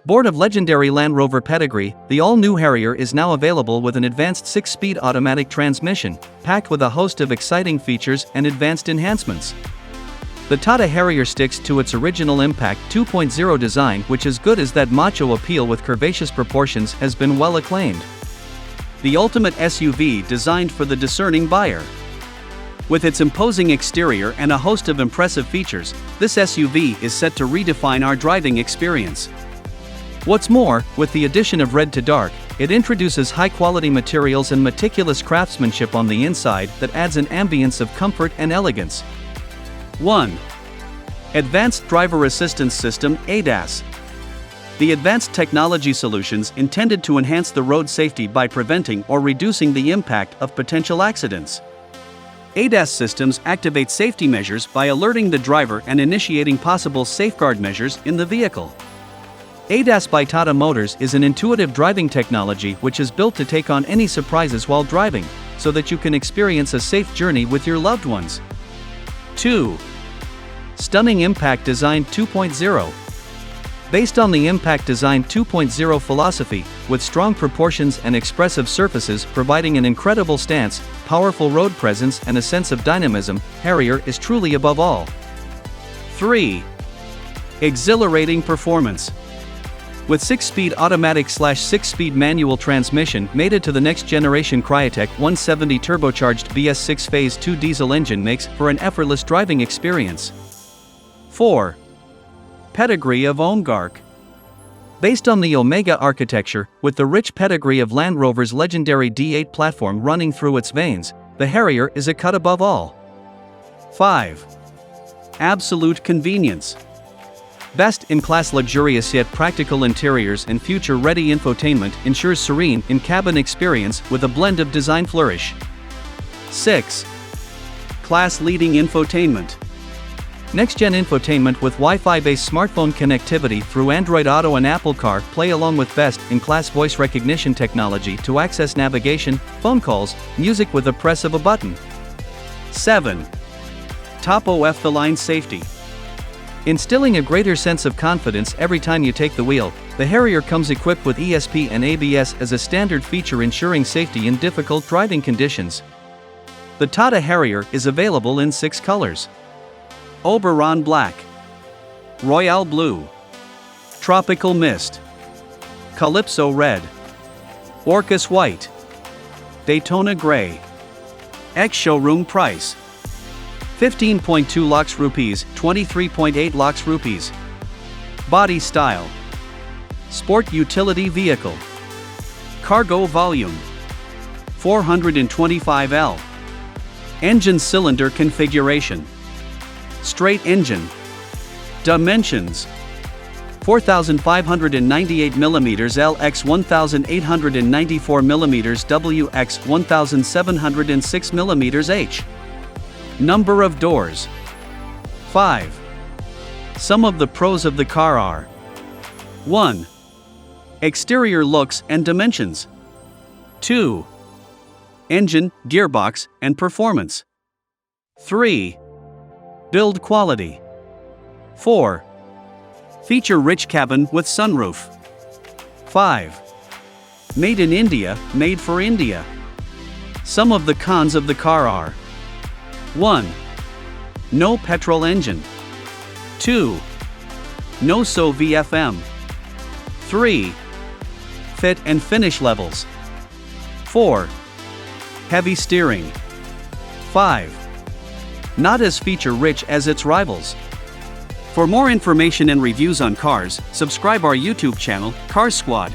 Born of legendary Land Rover pedigree, the all-new Harrier is now available with an advanced 6-speed automatic transmission, packed with a host of exciting features and advanced enhancements. The Tata Harrier sticks to its original Impact 2.0 design, which, as good as that macho appeal with curvaceous proportions, has been well acclaimed. The ultimate SUV designed for the discerning buyer. With its imposing exterior and a host of impressive features, this SUV is set to redefine our driving experience. What's more, with the addition of red to dark, it introduces high-quality materials and meticulous craftsmanship on the inside that adds an ambience of comfort and elegance. 1. Advanced Driver Assistance System (ADAS). The advanced technology solutions intended to enhance the road safety by preventing or reducing the impact of potential accidents. ADAS systems activate safety measures by alerting the driver and initiating possible safeguard measures in the vehicle. ADAS by Tata Motors is an intuitive driving technology which is built to take on any surprises while driving, so that you can experience a safe journey with your loved ones. 2. Stunning Impact Design 2.0. Based on the Impact Design 2.0 philosophy, with strong proportions and expressive surfaces providing an incredible stance, powerful road presence and a sense of dynamism, Harrier is truly above all. 3. Exhilarating Performance. With 6-speed automatic/6-speed manual transmission mated to the next-generation Cryotech 170 turbocharged BS6 Phase 2 diesel engine makes for an effortless driving experience. 4. Pedigree of Ongark. Based on the Omega architecture, with the rich pedigree of Land Rover's legendary D8 platform running through its veins, the Harrier is a cut above all. 5. Absolute Convenience. Best-in-class luxurious yet practical interiors and future-ready infotainment ensures serene in-cabin experience with a blend of design flourish. 6. Class-leading infotainment. Next-gen infotainment with Wi-Fi-based smartphone connectivity through Android Auto and Apple CarPlay, along with best-in-class voice recognition technology to access navigation, phone calls, music with the press of a button. 7. Top of the line safety. Instilling a greater sense of confidence every time you take the wheel, the Harrier comes equipped with ESP and ABS as a standard feature, ensuring safety in difficult driving conditions. The Tata Harrier is available in 6 colors: Oberon Black, Royale Blue, Tropical Mist, Calypso Red, Orcus White, Daytona Gray. Ex-showroom price: 15.2 lakhs rupees, 23.8 lakhs rupees. Body style: Sport utility vehicle. Cargo volume: 425 L. Engine cylinder configuration: straight engine. Dimensions: 4,598 mm L x 1,894 mm W x 1,706 mm H. Number of doors: 5. Some of the pros of the car are: 1. Exterior looks and dimensions. 2. Engine, gearbox, and performance. 3. Build quality. 4. Feature-rich cabin with sunroof. 5. Made in India, made for India. Some of the cons of the car are: 1. No petrol engine. 2. No SO VFM. 3. Fit and finish levels. 4. Heavy steering. 5. Not as feature-rich as its rivals. For more information and reviews on cars, subscribe our YouTube channel, Cars Squad.